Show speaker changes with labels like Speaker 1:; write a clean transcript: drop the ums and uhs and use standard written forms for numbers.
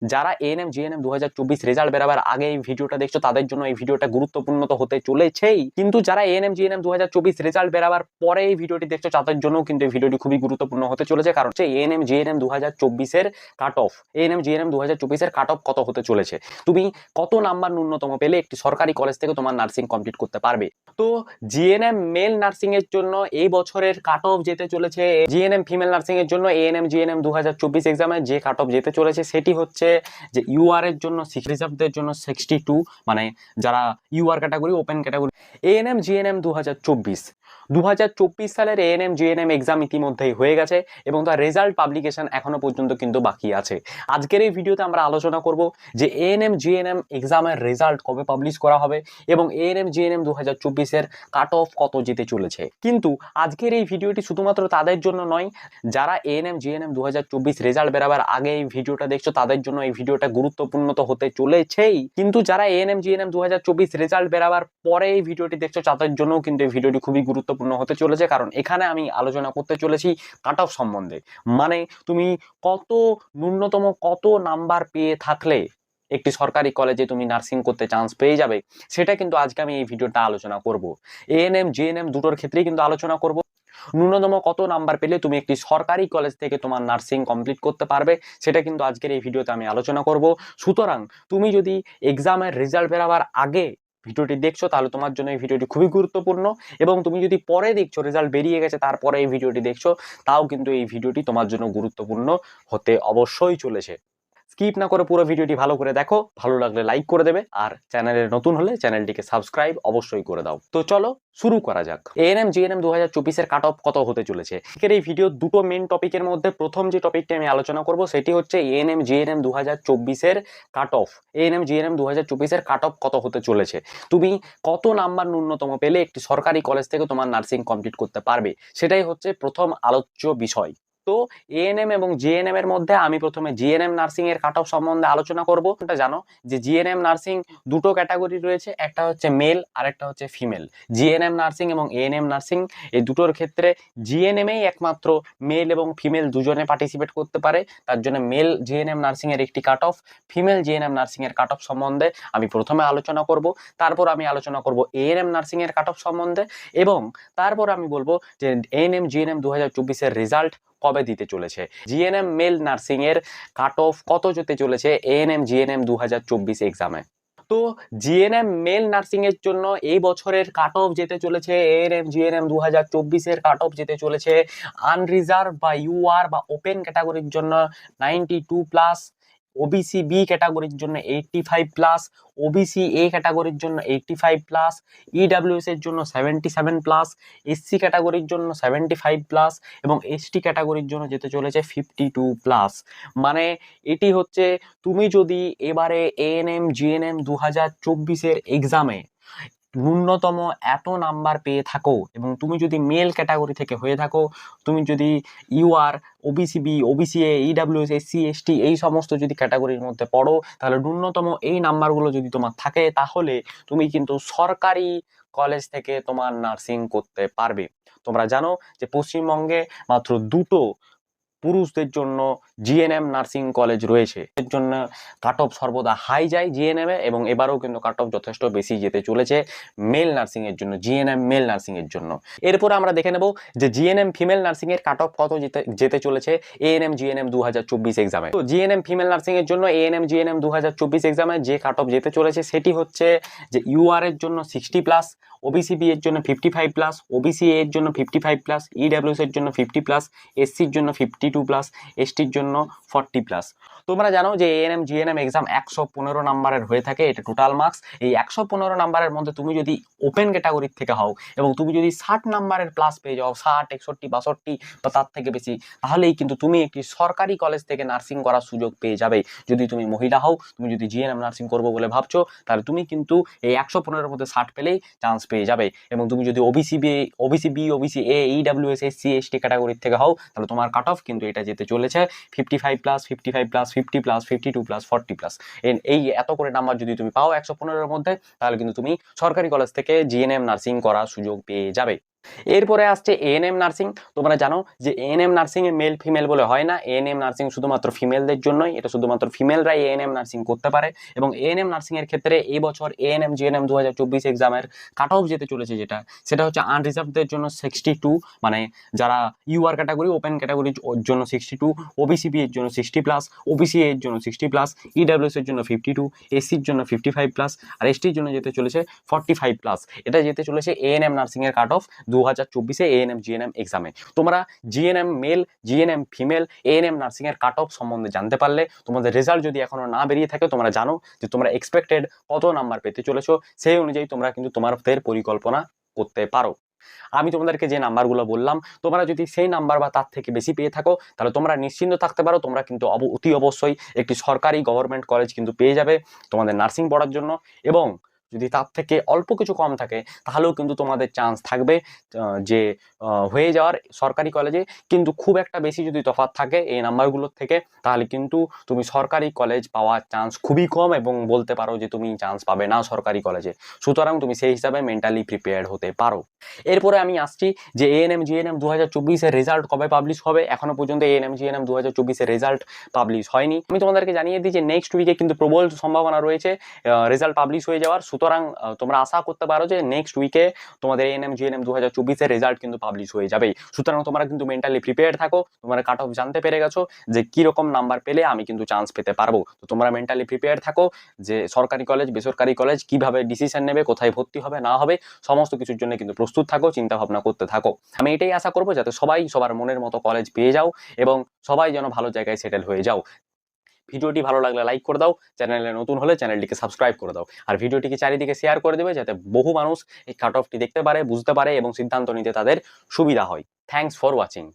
Speaker 1: যারা ANM GNM 2024 result বেরাবার আগে এই ভিডিওটা দেখছো তাদের জন্য এই ভিডিওটা গুরুত্বপূর্ণ তো হতে চলেছেই, কিন্তু যারা এএনএম জিএনএম 2024 রেজাল্ট বেরাবার পরে এই ভিডিওটি দেখছো তাদের জন্য কিন্তু এই ভিডিওটি খুবই গুরুত্বপূর্ণ হতে চলেছে। কারণ হচ্ছে এএনএম জিএনএম 2024 এর কাট অফ, এএনএম জিএনএম 2024 এর কাট অফ কত হতে চলেছে, তুমি কত নাম্বার ন্যূনতম পেলে একটি সরকারি কলেজ থেকে তোমার নার্সিং কমপ্লিট করতে পারবে। তো জিএনএম মেল নার্সিং এর জন্য এই বছরের কাট অফ যেতে চলেছে, জিএনএম ফিমেল নার্সিং এর জন্য এএনএম জিএনএম 2024 এক্সামে যে কাট অফ যেতে চলেছে সেটি হচ্ছে যে ইউআর এর জন্য রিজার্ভদের জন্য 62, মানে যারা UR category open category. ANM GNM 2024 সালের এএনএম জিএনএম এক্সাম ইতিমধ্যেই হয়ে গেছে এবং তার রেজাল্ট পাবলিকেশন এখনো পর্যন্ত কিন্তু বাকি আছে। আজকের এই ভিডিওতে আমরা আলোচনা করব যে এএনএম জিএনএম এক্সামের রেজাল্ট কবে পাবলিশ করা হবে এবং এএনএম জিএনএম 2024 এর কাট অফ কত যেতে চলেছে। কিন্তু আজকের এই ভিডিওটি শুধুমাত্র তাদের জন্য নয়, যারা এএনএম জিএনএম 2024 রেজাল্ট বেরাবার আগে এই ভিডিওটা দেখছো তাদের জন্য এই ভিডিওটা গুরুত্বপূর্ণ তো হতে চলেছেই, কিন্তু যারা এএনএম জিএনএম 2024 রেজাল্ট বেরাবার পরে এই ভিডিওটি দেখছো তাদের জন্য কিন্তু এই ভিডিওটি খুবই গুরুত্বপূর্ণ হতে চলেছে। কারণ এখানে আমি আলোচনা করতে চলেছি কাট অফ সম্বন্ধে, মানে তুমি কত ন্যূনতম কত নাম্বার পেয়ে থাকলে একটি সরকারি কলেজে তুমি নার্সিং করতে চান্স পেয়ে যাবে, সেটা কিন্তু আজকে আমি এই ভিডিওটা আলোচনা করব। এএনএম জিএনএম দুটোর ক্ষেত্রেই কিন্তু আলোচনা করব ন্যূনতম কত নাম্বার পেলে তুমি একটি সরকারি কলেজ থেকে তোমার নার্সিং কমপ্লিট করতে পারবে, সেটা কিন্তু আজকের এই ভিডিওতে আমি আলোচনা করব। সুতরাং তুমি যদি এক্সামের রেজাল্ট বেরাবার আগে ভিডিওটি দেখছো তাহলে তোমার জন্য এই ভিডিওটি খুবই গুরুত্বপূর্ণ, এবং তুমি যদি পরে দেখছো রেজাল্ট বেরিয়ে গেছে তারপরে এই ভিডিওটি দেখছো তাও কিন্তু এই ভিডিওটি তোমার জন্য গুরুত্বপূর্ণ হতে অবশ্যই চলেছে। স্কিপ না করে পুরো ভিডিওটি ভালো করে দেখো, ভালো লাগলে লাইক করে দেবে, আর চ্যানেলে নতুন হলে চ্যানেলটিকে সাবস্ক্রাইব অবশ্যই করে দাও। তো চলো শুরু করা যাক। এএনএম জিএনএম 2024 এর কাট অফ কত হতে চলেছে। আজকের এই ভিডিও দুটো মেন টপিকের মধ্যে প্রথম যে টপিকটি আমি আলোচনা করব সেটি হচ্ছে এএনএম জিএনএম 2024 এর কাট অফ। এএনএম জিএনএম 2024 এর কাট অফ কত হতে চলেছে, তুমি কত নাম্বার ন্যূনতম পেলে একটি সরকারি কলেজ থেকে তোমার নার্সিং কমপ্লিট করতে পারবে, সেটাই হচ্ছে প্রথম আলোচ্য বিষয়। তো এএনএম এবং জিএনএম এর মধ্যে আমি প্রথমে জিএনএম নার্সিং এর কাট অফ সম্বন্ধে আলোচনা করব। এটা জানো যে জিএনএম নার্সিং দুটো ক্যাটাগরি রয়েছে, একটা হচ্ছে মেল আর একটা হচ্ছে ফিমেল। জিএনএম নার্সিং এবং এএনএম নার্সিং এই দুটোর ক্ষেত্রে জিএনএমেই একমাত্র মেল এবং ফিমেল দুজনে পার্টিসিপেট করতে পারে, তার জন্য মেল জিএনএম নার্সিং এর একটি cut off, female GNM nursing এর কাট অফ সম্বন্ধে আমি প্রথমে আলোচনা করব। তারপর আমি আলোচনা করব এএনএম নার্সিং এর কাট অফ সম্বন্ধে, এবং তারপর আমি বলবো যে এএনএম জিএনএম 2024 এর রেজাল্ট কবে দিতে চলেছে, জিএনএম মেল নার্সিং এর কাট অফ কত যেতে চলেছে এএনএম জিএনএম 2024 এক্সামে। তো জিএনএম মেল নার্সিং এর জন্য এই বছরের কাট অফ যেতে চলেছে এএনএম জিএনএম 2024 এর কাট অফ যেতে চলেছে আনরিজার্ভ বা ইউআর বা ওপেন ক্যাটাগরির জন্য 92+, ওবিসি বি ক্যাটাগরির জন্য 85+, ওবিসি এ ক্যাটাগরির জন্য 85+, ইডাব্লিউএস এর জন্য 77+, এসসি ক্যাটাগরির জন্য 75+, এবং এসটি ক্যাটাগরির জন্য যেতে চলেছে 52+। মানে এটি হচ্ছে তুমি যদি এবারে এএনএম জিএনএম 2024 এর এক্সামে ন্যূনতম এত নাম্বার পেয়ে থাকো এবং তুমি যদি মেল ক্যাটাগরি থেকে হয়ে থাকো, তুমি যদি UR, OBC B, OBC A, EWS, SC ST এই সমস্ত যদি ক্যাটাগরির মধ্যে পড়ো, তাহলে ন্যূনতম এই নাম্বারগুলো যদি তোমার থাকে তাহলে তুমি কিন্তু সরকারি কলেজ থেকে তোমার নার্সিং করতে পারবে। তোমরা জানো যে পশ্চিমবঙ্গে মাত্র দুটো পুরুষদের জন্য জিএনএম নার্সিং কলেজ রয়েছে, এর জন্য কাট অফ সর্বদা হাই যায় জিএনএম এ, এবং এবারেও কিন্তু কাট অফ যথেষ্ট বেশি যেতে চলেছে মেল নার্সিং এর জন্য, জিএনএম মেল নার্সিং এর জন্য। এরপর আমরা দেখে নেব যে জিএনএম ফিমেল নার্সিং এর কাট অফ কত যেতে চলেছে এএনএম জিএনএম 2024 এক্সামে। তো জিএনএম ফিমেল নার্সিং এর জন্য এএনএম জিএনএম 2024 এক্সামে যে কাট অফ যেতে চলেছে সেটি হচ্ছে যে ইউআর এর জন্য 60+, ওবিসি বি এর জন্য 55+, ওবিসি এর জন্য 55+, ইডাব্লিউএস এর জন্য 50+, এসসির জন্য 52+, এসটির জন্য 40+। তোমরা জানো যে এএনএম জিএনএম এক্সাম 115 নাম্বারের হয়ে থাকে, এটা টোটাল মার্কস। এই 115 নাম্বারের মধ্যে তুমি যদি ওপেন ক্যাটাগরির থেকে হও এবং তুমি যদি 60 নাম্বারের প্লাস পেয়ে যাও, 60, 61, 62 বা তার থেকে বেশি, তাহলেই কিন্তু তুমি একটি সরকারি কলেজ থেকে নার্সিং করার সুযোগ পেয়ে যাবে। যদি তুমি মহিলা হও, তুমি যদি জিএনএম নার্সিং করবো বলে ভাবছো, তাহলে তুমি কিন্তু এই 115-এর মধ্যে 60 পেলেই চান্স পেয়ে যাবে। এবং তুমি যদি OBC B, OBC A, EWS, SC ST ক্যাটাগরির থেকে হও, তাহলে তোমার কাট অফ কিন্তু এটা যেতে চলেছে 55+, 55+, 50+, 52+, 40+। এই এত করে নাম্বার যদি তুমি পাও 115-এর মধ্যে, তাহলে কিন্তু তুমি সরকারি কলেজ থেকে জিএনএম নার্সিং করার সুযোগ পেয়ে যাবে। এরপরে আসছে এএনএম নার্সিং। তোমরা জানো যে এএনএম নার্সিং এ মেল ফিমেল বলে হয় না, এএনএম নার্সিং শুধুমাত্র ফিমেলদের জন্যই, এটা শুধুমাত্র ফিমেলরাই এএনএম নার্সিং করতে পারে। এবং এএনএম নার্সিং এর ক্ষেত্রে এই বছর এএনএম জিএনএম 2024 এক্সামের কাট অফ যেতে চলেছে সেটা হচ্ছে আনরিজার্ভদের জন্য 62, মানে যারা ইউআর ক্যাটাগরি ওপেন ক্যাটাগরির জন্য 62, ওবিসিবি এর জন্য 60+, ওবিসি এর জন্য 60+, ইডব্লিউএস এর জন্য 52, এসসির জন্য 55+, আর এসটির জন্য যেতে চলেছে 45+। এটা যেতে চলেছে এএনএম নার্সিং এর কাট অফ 2024 এএনএম জিএনএম এক্সামে। তোমরা GNM mail, GNM female, ANM nursing এর কাট অফ সম্বন্ধে জানতে পারলে, তোমাদের রেজাল্ট যদি এখনো না বেরিয়ে থাকে, তোমরা জানো যে তোমরা এক্সপেক্টেড কত নাম্বার পেতে চলেছো, সেই অনুযায়ী তোমরা কিন্তু তোমাদের পরিকল্পনা করতে পারো। আমি তোমাদেরকে যে নাম্বারগুলো বললাম, তোমরা যদি সেই নাম্বার বা তার থেকে বেশি পেয়ে থাকো, তাহলে তোমরা নিশ্চিন্ত থাকতে পারো, তোমরা কিন্তু অতি অবশ্যই একটি সরকারি গভর্নমেন্ট কলেজ কিন্তু পেয়ে যাবে তোমাদের নার্সিং পড়ার জন্য। এবং যদি তার থেকে অল্প কিছু কম থাকে, তাহলেও কিন্তু তোমাদের চান্স থাকবে যে হয়ে যাওয়ার সরকারি কলেজে। কিন্তু খুব একটা বেশি যদি তফাৎ থাকে এই নাম্বারগুলোর থেকে, তাহলে কিন্তু তুমি সরকারি কলেজ পাওয়ার চান্স খুবই কম, এবং বলতে পারো যে তুমি চান্স পাবে না সরকারি কলেজে। সুতরাং তুমি সেই হিসাবে মেন্টালি প্রিপেয়ার্ড হতে পারো। এরপরে আমি আসছি যে এএনএম জিএনএম 2024 এর রেজাল্ট কবে পাবলিশ হবে। এখনো পর্যন্ত এএনএম জিএনএম 2024 এর রেজাল্ট পাবলিশ হয়নি। আমি তোমাদেরকে জানিয়ে দিই যে নেক্সট উইকে কিন্তু প্রবল সম্ভাবনা রয়েছে রেজাল্ট পাবলিশ হয়ে যাওয়ার। সুতরাং তোমরা আশা করতে পারো যে নেক্সট উইকে তোমাদের এএনএম জিএনএম 2024 এর রেজাল্ট কিন্তু পাবলিশ হয়ে যাবে। সুতরাং তোমরা কিন্তু মেন্টালি প্রিপেয়ার্ড থাকো, তোমরা কাট অফ জানতে পেরে গেছো যে কি রকম নাম্বার পেলে আমি কিন্তু চান্স পেতে পারবো। তো তোমরা মেন্টালি প্রিপেয়ার্ড থাকো যে সরকারি কলেজ বেসরকারি কলেজ কিভাবে ডিসিশন নেবে, কোথায় ভর্তি হবে না হবে, সমস্ত কিছুর জন্য কিন্তু প্রস্তুত থাকো, চিন্তা ভাবনা করতে থাকো। আমি এটাই আশা করবো যাতে সবাই সবার মনের মতো কলেজ পেয়ে যাও এবং সবাই যেন ভালো জায়গায় সেটেল হয়ে যাও। ভিডিওটি ভালো লাগলে লাইক করে দাও, চ্যানেলে নতুন হলে চ্যানেলটিকে সাবস্ক্রাইব করে দাও, আর ভিডিওটিকে চারিদিকে শেয়ার করে দেবে যাতে বহু মানুষ এই কাট অফটি দেখতে পারে, বুঝতে পারে এবং সিদ্ধান্ত নিতে তাদের সুবিধা হয়। Thanks for watching.